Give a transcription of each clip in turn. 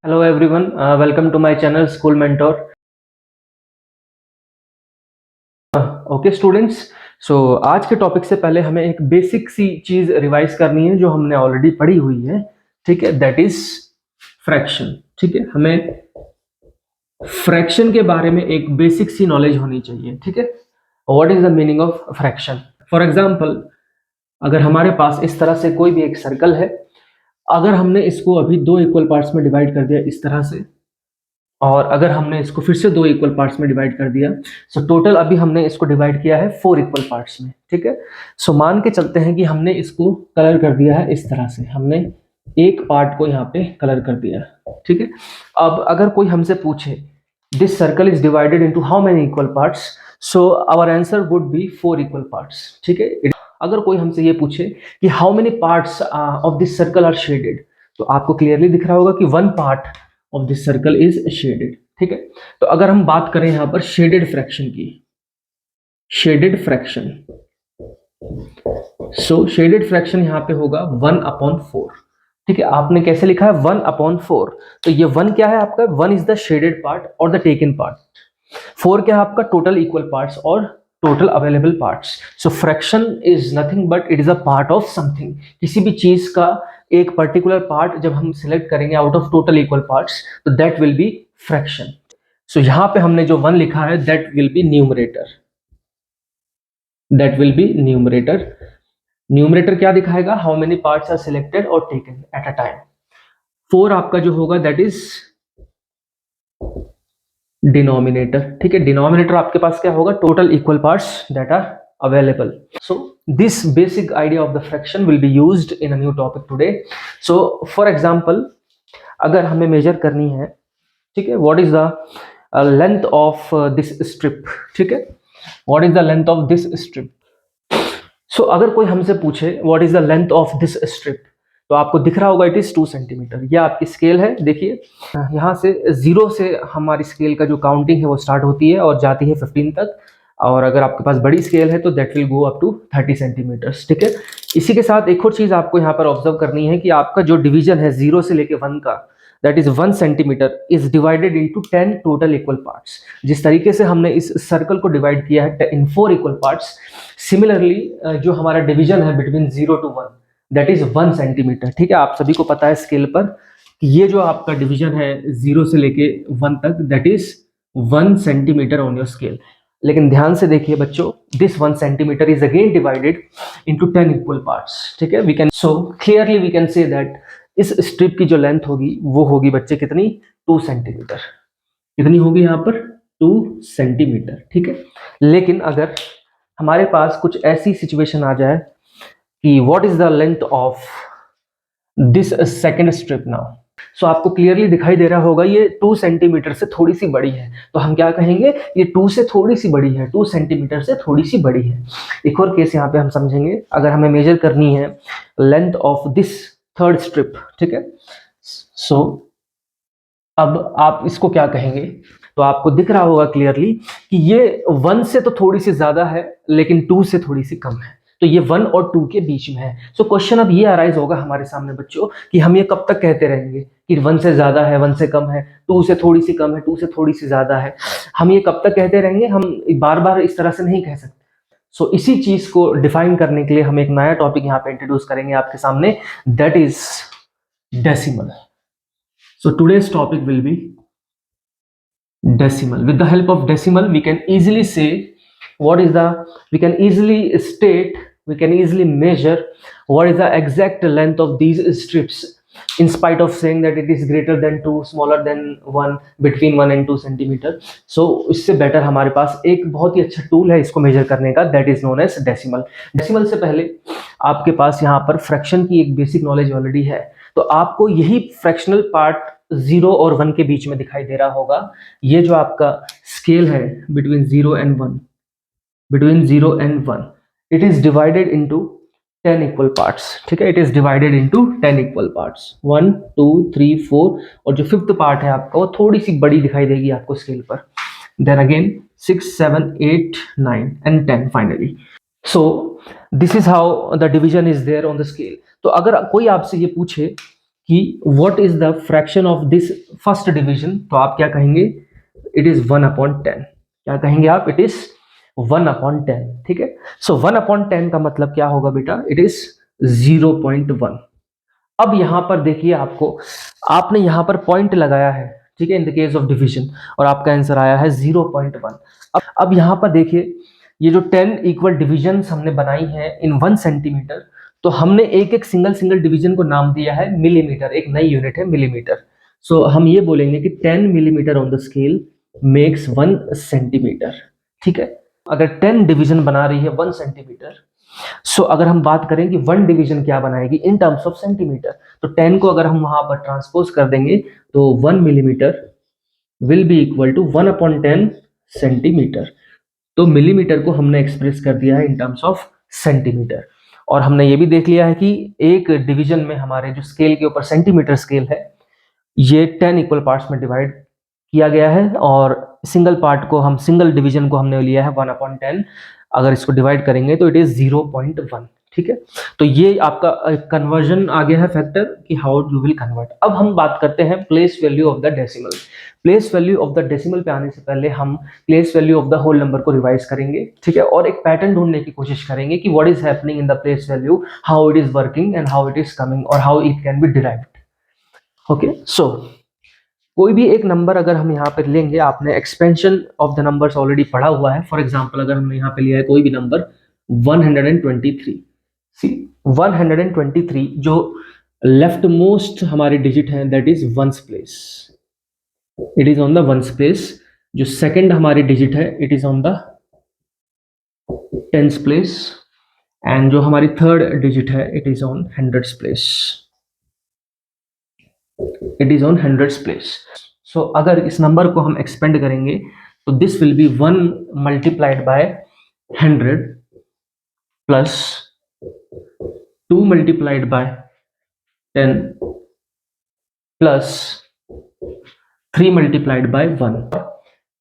Hello everyone, welcome to my channel School Mentor. Okay students, so आज के topic से पहले हमें एक बेसिक सी चीज रिवाइज करनी है जो हमने ऑलरेडी पढ़ी हुई है, ठीक है, दैट इज फ्रैक्शन। ठीक है, हमें फ्रैक्शन के बारे में एक बेसिक सी नॉलेज होनी चाहिए। ठीक है, what is the meaning of fraction. For example, अगर हमारे पास इस तरह से कोई भी एक सर्कल है, अगर हमने इसको अभी दो इक्वल पार्ट्स में डिवाइड कर दिया इस तरह से, और अगर हमने इसको फिर से दो इक्वल पार्ट्स में डिवाइड कर दिया, सो टोटल अभी हमने इसको डिवाइड किया है 4 इक्वल पार्ट्स में। ठीक है, सो मान के चलते हैं कि हमने इसको कलर कर दिया है इस तरह से, हमने एक पार्ट को यहाँ पे कलर कर दिया। ठीक है, अब अगर कोई हमसे पूछे this circle is divided into how many equal parts, so our answer would be 4 equal parts. ठीक है, अगर कोई हमसे ये पूछे कि how many parts of this circle are shaded, तो आपको क्लियरली दिख रहा होगा कि one part of this circle is shaded. ठीक है, तो अगर हम बात करें यहां पर शेडेड फ्रैक्शन की, shaded fraction, so shaded fraction यहां पे होगा 1/4। ठीक है, आपने कैसे लिखा है 1/4, तो ये 1 क्या है आपका, 1 इज द शेडेड पार्ट और द टेकन पार्ट, 4 क्या है आपका टोटल इक्वल पार्ट्स और total available parts. So fraction is nothing but it is a part of something. किसी भी चीज का एक पर्टिकुलर पार्ट जब हम सिलेक्ट करेंगे out of total equal parts, तो that will be fraction. So यहां पे हमने जो 1 लिखा है that will be numerator, that will be numerator. Numerator क्या दिखाएगा, how many parts are selected और टेकन एट अ टाइम। 4 आपका जो होगा दैट इज डिनोमिनेटर। ठीक है, डिनोमिनेटर आपके पास क्या होगा, total equal parts that are available. So this basic idea of the fraction will be used in a new topic today. So for example, अगर हमें मेजर करनी है, ठीक है, what is the length of this strip, ठीक है, what is the length of this strip. So अगर कोई हमसे पूछे what is the length of this strip, तो आपको दिख रहा होगा इट इज 2 सेंटीमीटर। यह आपकी स्केल है, देखिए यहाँ से 0 से हमारी स्केल का जो काउंटिंग है वो स्टार्ट होती है और जाती है 15 तक, और अगर आपके पास बड़ी स्केल है तो that will go up to 30 centimetres. ठीक है, इसी के साथ एक और चीज आपको यहाँ पर ऑब्जर्व करनी है कि आपका जो डिवीजन है 0 से लेके 1 का, that is 1 centimetre is divided into 10 total equal parts. जिस तरीके से हमने इस सर्कल को डिवाइड किया है इन 4 इक्वल पार्ट्स, सिमिलरली जो हमारा डिवीजन है between 0 to 1 that is 1 centimetre. ठीक है, आप सभी को पता है स्केल पर कि ये जो आपका डिवीजन है 0 से लेके 1 तक that is 1 centimetre on your scale. लेकिन ध्यान से देखिए बच्चों, this 1 centimetre is again divided into 10 equal parts. ठीक है, we can so clearly we can say that इस स्ट्रिप की जो लेंथ होगी वो होगी बच्चे कितनी, 2 सेंटीमीटर। कितनी होगी यहाँ पर, 2 सेंटीमीटर। ठीक है, लेकिन अगर हमारे पास कुछ ऐसी सिचुएशन आ जाए कि what is the length of this second strip now, so आपको क्लियरली दिखाई दे रहा होगा ये 2 सेंटीमीटर से थोड़ी सी बड़ी है, तो हम क्या कहेंगे, ये 2 से थोड़ी सी बड़ी है, 2 सेंटीमीटर से थोड़ी सी बड़ी है। एक और केस यहाँ पे हम समझेंगे, अगर हमें मेजर करनी है length of this third strip, ठीक है, सो अब आप इसको क्या कहेंगे, तो आपको दिख रहा होगा क्लियरली कि ये 1 से तो थोड़ी सी ज्यादा है लेकिन 2 से थोड़ी सी कम है, तो ये 1 और 2 के बीच में है। सो क्वेश्चन अब ये अराइज होगा हमारे सामने बच्चों कि हम ये कब तक कहते रहेंगे कि 1 से ज्यादा है, 1 से कम है, 2 से थोड़ी सी कम है, 2 से थोड़ी सी ज्यादा है, हम ये कब तक कहते रहेंगे, हम बार बार इस तरह से नहीं कह सकते। सो इसी चीज को डिफाइन करने के लिए हम एक नया टॉपिक यहाँ पे इंट्रोड्यूस करेंगे आपके सामने, that is decimal. So today's topic will be decimal. With the help of decimal, we can easily say we can easily state, we can easily measure what is the exact length of these strips, in spite of saying that it is greater than 2, smaller than 1, between 1 and 2 centimetre. So इससे better हमारे पास एक बहुत ही अच्छा tool है इसको measure करने का, that is known as decimal. Decimal से पहले आपके पास यहाँ पर फ्रैक्शन की एक बेसिक नॉलेज ऑलरेडी है, तो आपको यही फ्रैक्शनल पार्ट 0 और 1 के बीच में दिखाई दे रहा होगा। ये जो आपका स्केल है between 0 and 1, between 0 and 1, it is divided into 10 equal parts. ठीक है, it is divided into 10 equal parts, 1 2 3 4, और जो 5th पार्ट है आपका वो थोड़ी सी बड़ी दिखाई देगी आपको स्केल पर, then again 6 7 8 9 and 10 finally. So this is how the division is there on the scale. तो अगर कोई आपसे ये पूछे कि what is the fraction of this first division, तो आप क्या कहेंगे, इट इज 1/10। क्या कहेंगे आप, इट इज 1/10। ठीक है, सो 1/10 का मतलब क्या होगा बेटा, इट इज 0.1। अब यहां पर देखिए, आपने यहां पर पॉइंट लगाया है, ठीक है, in the case of division, और आपका आंसर आया है 0.1। अब यहां पर देखिए, ये जो 10 इक्वल डिविजन हमने बनाई है इन 1 सेंटीमीटर, तो हमने एक एक सिंगल डिवीजन को नाम दिया है मिलीमीटर, एक नई यूनिट है मिलीमीटर। सो हम ये बोलेंगे कि 10 millimetre on the scale makes 1 centimetre. ठीक है, अगर 10 डिवीजन बना रही है 1 सेंटीमीटर, सो अगर हम बात करें कि 1 डिवीजन क्या बनाएगी इन टर्म्स ऑफ सेंटीमीटर, तो 10 को अगर हम वहां पर ट्रांसपोज कर देंगे, तो 1 millimetre will be equal to 1/10 centimetre. तो मिलीमीटर को हमने एक्सप्रेस कर दिया है इन टर्म्स ऑफ सेंटीमीटर। और हमने ये भी देख लिया है कि एक डिवीजन में हमारे जो स्केल के ऊपर सेंटीमीटर स्केल है, ये 10 इक्वल पार्ट्स में डिवाइड किया गया है, और सिंगल डिवीजन को हमने लिया है 1/10। अगर इसको डिवाइड करेंगे तो इट इज 0.1। ठीक है, तो ये आपका कन्वर्जन आ गया है फैक्टर कि हाउ यू विल कन्वर्ट। अब हम बात करते हैं place value of the decimal. Place value of the decimal पे आने से पहले हम place value of the whole number को रिवाइज करेंगे। ठीक है, और एक पैटर्न ढूंढने की कोशिश करेंगे कि what is happening in the place value, how it is working and how it is coming, और how it can be derived. Okay, so कोई भी एक नंबर अगर हम यहाँ पे लेंगे, आपने expansion of the numbers already पढ़ा हुआ है। फॉर एग्जांपल अगर हमने यहाँ पे लिया है कोई भी नंबर 123, सी 123 जो लेफ्ट मोस्ट हमारी डिजिट है that is ones place, it is on the ones place. जो सेकंड हमारी डिजिट है it is on the tens place, and जो हमारी थर्ड डिजिट है it is on hundreds place, it is on hundreds place. So अगर इस number को हम एक्सपेंड करेंगे तो this will be 1 multiplied by 100 plus 2 multiplied by 10 plus 3 multiplied by 1।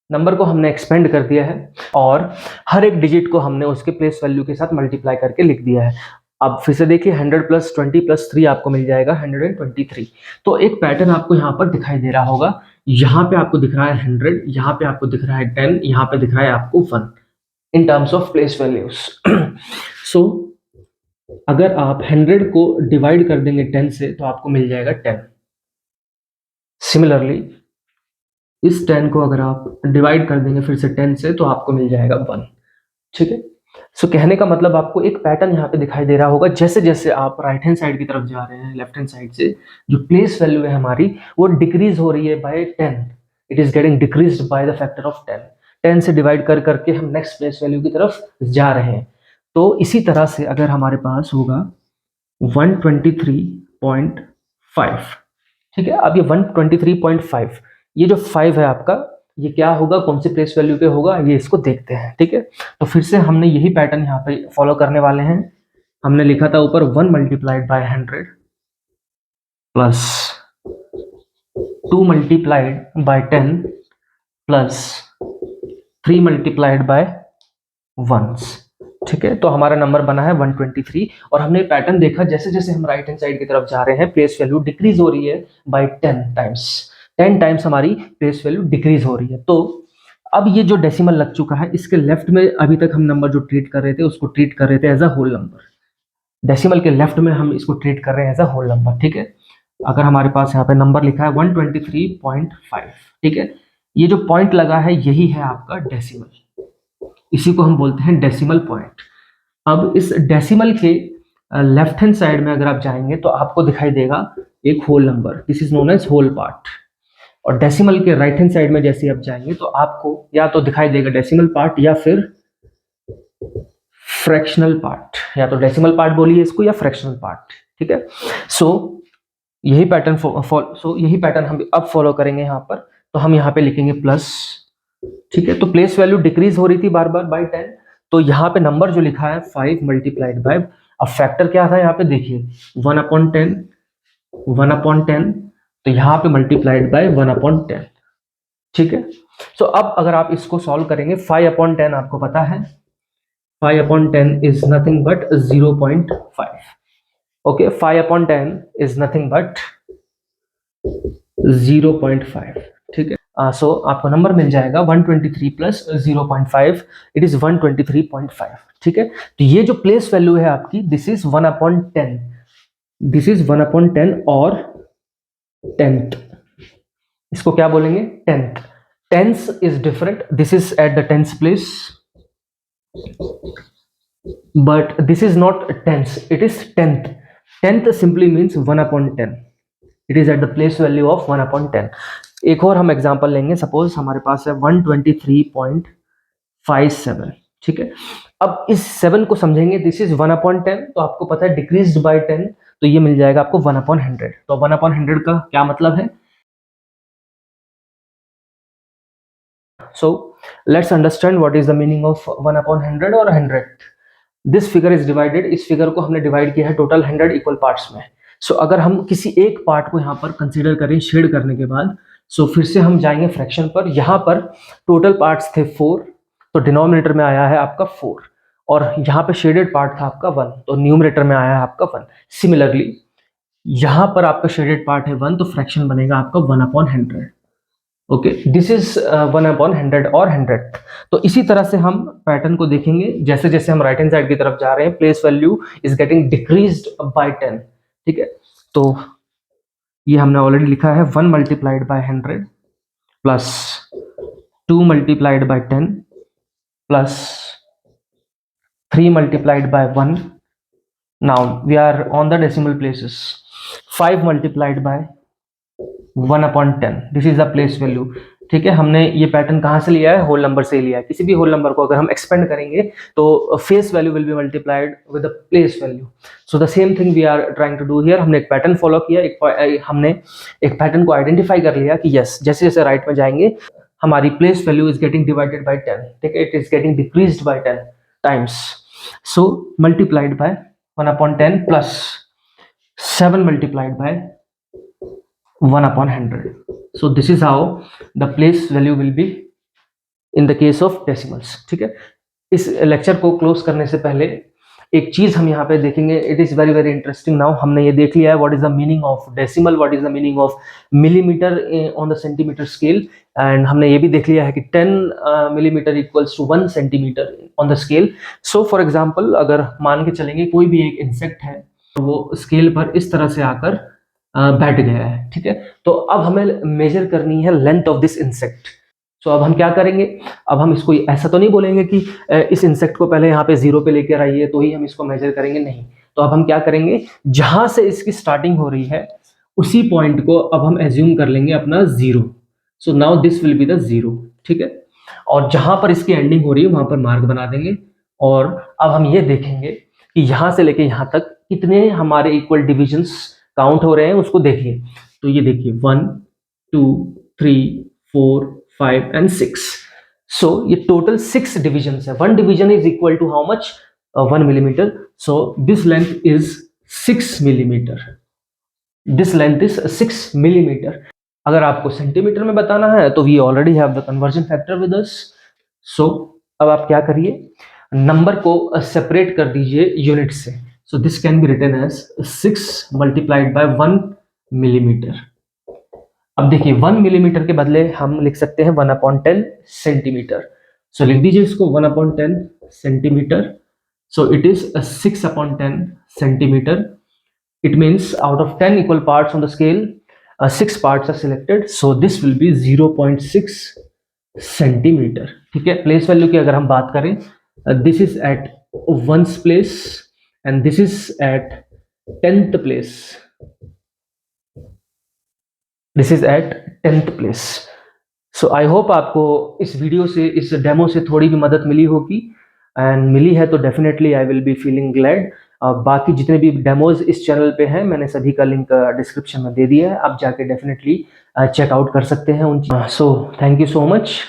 Number को हमने एक्सपेंड कर दिया है और हर एक डिजिट को हमने उसके प्लेस वैल्यू के साथ मल्टीप्लाई करके लिख दिया है। अब फिर से देखिए 100 + 20 + 3 आपको मिल जाएगा 123। तो एक पैटर्न आपको यहाँ पर दिखाई दे रहा होगा, यहाँ पे आपको दिख रहा है 100, यहाँ पे आपको दिख रहा है 10, यहाँ पे दिख रहा है आपको 1 in terms of place values. So अगर आप 100 को डिवाइड कर देंगे 10 से तो आपको मिल जाएगा 10। सिमिलरली इस 10 को अगर आप डिवाइड कर देंगे फिर से 10 से तो आपको मिल जाएगा 1। ठीक है, सो कहने का मतलब आपको एक पैटर्न यहाँ पे दिखाई दे रहा होगा, जैसे जैसे आप राइट हैंड साइड की तरफ जा रहे हैं लेफ्ट हैंड साइड से, जो प्लेस वैल्यू है हमारी वो डिक्रीज हो रही है by 10, it is getting decreased by the factor of 10। 10 से डिवाइड कर करके हम नेक्स्ट प्लेस वैल्यू की तरफ जा रहे हैं। तो इसी तरह से अगर हमारे पास होगा 123.5, ठीक है, अब ये 123.5, ये जो 5 है आपका, ये क्या होगा, कौन सी प्लेस वैल्यू पे होगा, ये इसको देखते हैं। ठीक है, तो फिर से हमने यही पैटर्न यहाँ पे फॉलो करने वाले हैं। हमने लिखा था ऊपर 1 multiplied by 100 plus 2 multiplied by 10 plus 3 multiplied by 1। ठीक है, तो हमारा नंबर बना है 123, और हमने पैटर्न देखा जैसे जैसे हम राइट हैंड साइड की तरफ जा रहे हैं प्लेस वैल्यू डिक्रीज हो रही है बाय 10 टाइम्स हमारी प्लेस वैल्यू डिक्रीज हो रही है। तो अब ये जो डेसिमल लग चुका है, इसके लेफ्ट में अभी तक हम नंबर जो ट्रीट कर रहे थे उसको ट्रीट कर रहे थे as a whole number. Decimal के लेफ्ट में हम इसको ट्रीट कर रहे हैं एज अ होल नंबर। ठीक है, अगर हमारे पास यहाँ पे नंबर लिखा है 123.5, ठीक है, ये जो पॉइंट लगा है यही है आपका डेसिमल, इसी को हम बोलते हैं डेसिमल पॉइंट। अब इस डेसिमल के लेफ्ट हैंड साइड में अगर आप जाएंगे तो आपको दिखाई देगा एक whole number, this is known as whole part. और डेसिमल के राइट हैंड साइड में जैसे आप जाएंगे तो आपको या तो दिखाई देगा डेसिमल पार्ट या फिर फ्रैक्शनल पार्ट, या तो डेसिमल पार्ट बोलिए इसको या फ्रैक्शनल पार्ट। ठीक है, सो यही पैटर्न हम अब फॉलो करेंगे यहाँ पर। तो हम यहाँ पे लिखेंगे प्लस, ठीक है, तो प्लेस वैल्यू डिक्रीज हो रही थी बार बार बाय 10, तो यहाँ पे नंबर जो लिखा है 5 मल्टीप्लाइड बाय, अब फैक्टर क्या था यहाँ पे देखिए 1/10, तो यहाँ पे मल्टीप्लाइड बाय 1/10। ठीक है, सो अब अगर आप इसको सॉल्व करेंगे 5/10 आपको पता है 5/10 is nothing but 0.5। Okay, 5/10 is nothing but 0.5, ठीक है। सो आपको नंबर मिल जाएगा 123 प्लस 0.5, इट इज 123.5, ठीक है। तो ये जो प्लेस वैल्यू है आपकी, दिस इज 1/10, दिस इज 1/10 और 10th, इसको क्या बोलेंगे, 10th। Tenths is different, this is at the 10th place, but this is not tenths, it is 10th। 10th simply means 1/10, it is at the place value of 1/10। एक और हम example लेंगे, suppose हमारे पास है 123.57, ठीक है। अब इस 7 को समझेंगे, दिस इज 1/10, तो आपको पता है डिक्रीज्ड बाय 10, तो ये मिल जाएगा आपको 1/100। तो 1/100 का क्या मतलब है, so let's understand what is the meaning of 1/100 और 100। दिस फिगर इज डिवाइडेड, इस फिगर को हमने डिवाइड किया है टोटल 100 इक्वल पार्ट्स में। सो अगर हम किसी एक पार्ट को यहाँ पर कंसीडर करें शेड करने के बाद, सो फिर से हम जाएंगे फ्रैक्शन पर। यहाँ पर टोटल पार्ट्स थे 4, तो डिनोमिनेटर में आया है आपका 4, और यहाँ पे शेडेड पार्ट था आपका 1, तो न्यूमरेटर में आया है आपका 1। सिमिलरली यहाँ पर आपका शेडेड पार्ट है 1, तो फ्रैक्शन बनेगा आपका 1/100। ओके, दिस इज 1/100 और 100। तो इसी तरह से हम पैटर्न को देखेंगे, जैसे जैसे हम राइट हैंड साइड की तरफ जा रहे हैं, place value is getting decreased bye 10, ठीक है। तो ये हमने ऑलरेडी लिखा है 1 multiplied by 100 plus 2 multiplied by 10 plus 3 multiplied by 1। Now we are on the decimal places, 5 multiplied by 1/10, this is the place value, ठीक है। हमने ये पैटर्न कहाँ से लिया है, होल नंबर से लिया है। किसी भी होल नंबर को अगर हम एक्सपेंड करेंगे तो face value will be multiplied with the place value. So the same thing we are trying to do here. हमने एक पैटर्न फॉलो किया, हमने एक पैटर्न को आइडेंटिफाई कर लिया कि यस, जैसे जैसे राइट में जाएंगे हमारी place value is getting divided by 10, ठीक है, it is getting decreased bye 10 times. So multiplied by 1/10 plus 7 multiplied by 1/100। So this is how the place value will be in the case of decimals, ठीक है। इस lecture को close करने से पहले एक चीज हम यहाँ पे देखेंगे, it is very very interesting. Now हमने ये देख लिया है what is the meaning of decimal, what is the meaning of millimetre on the centimetre scale, and हमने ये भी देख लिया है कि 10 millimetre equals to 1 centimetre on the scale. So for example, अगर मान के चलेंगे कोई भी एक इंसेक्ट है, तो वो स्केल पर इस तरह से आकर बैठ गया है, ठीक है। तो अब हमें मेजर करनी है लेंथ ऑफ दिस इंसेक्ट। सो अब हम क्या करेंगे, अब हम इसको ऐसा तो नहीं बोलेंगे कि इस इंसेक्ट को पहले यहाँ पे 0 पे लेकर आइए तो ही हम इसको मेजर करेंगे, नहीं। तो अब हम क्या करेंगे, जहां से इसकी स्टार्टिंग हो रही है उसी पॉइंट को अब हम एज्यूम कर लेंगे अपना 0। So now this will be the 0, ठीक है। और जहां पर इसकी एंडिंग हो रही है वहां पर मार्क बना देंगे, और अब हम ये देखेंगे कि यहां से लेके यहां तक कितने हमारे इक्वल डिविजन्स काउंट हो रहे हैं, उसको देखिए। तो ये देखिए 1 2 3 4 5 एंड 6। सो ये टोटल 6 डिविजन्स है। 1 division is equal to how much, 1 millimetre. So this length is 6 millimetre, this length is 6 millimetre. अगर आपको सेंटीमीटर में बताना है तो we already have the conversion factor with us. So अब आप क्या करिए, नंबर को सेपरेट कर दीजिए यूनिट से। So this can be written as 6 multiplied by 1 millimeter। अब देखिए 1 मिलीमीटर के बदले हम लिख सकते हैं 1/10 सेंटीमीटर। सो लिख दीजिए इसको 1/10 centimetre. So it is 6/10 centimetre. It means out of 10 equal parts on the scale, 6 parts are selected. So this will be 0.6 centimetre, ठीक है। प्लेस वैल्यू की अगर हम बात करें, this is at 1st place and this is at 10th place, this is at 10th place। so I hope आपको इस video से, इस डेमो से थोड़ी भी मदद मिली होगी, एंड मिली है तो definitely I will be feeling glad. बाकी जितने भी डेमोज इस चैनल पे हैं, मैंने सभी का लिंक डिस्क्रिप्शन में दे दिया है, आप जाके डेफिनेटली चेकआउट कर सकते हैं उन। So thank you so much.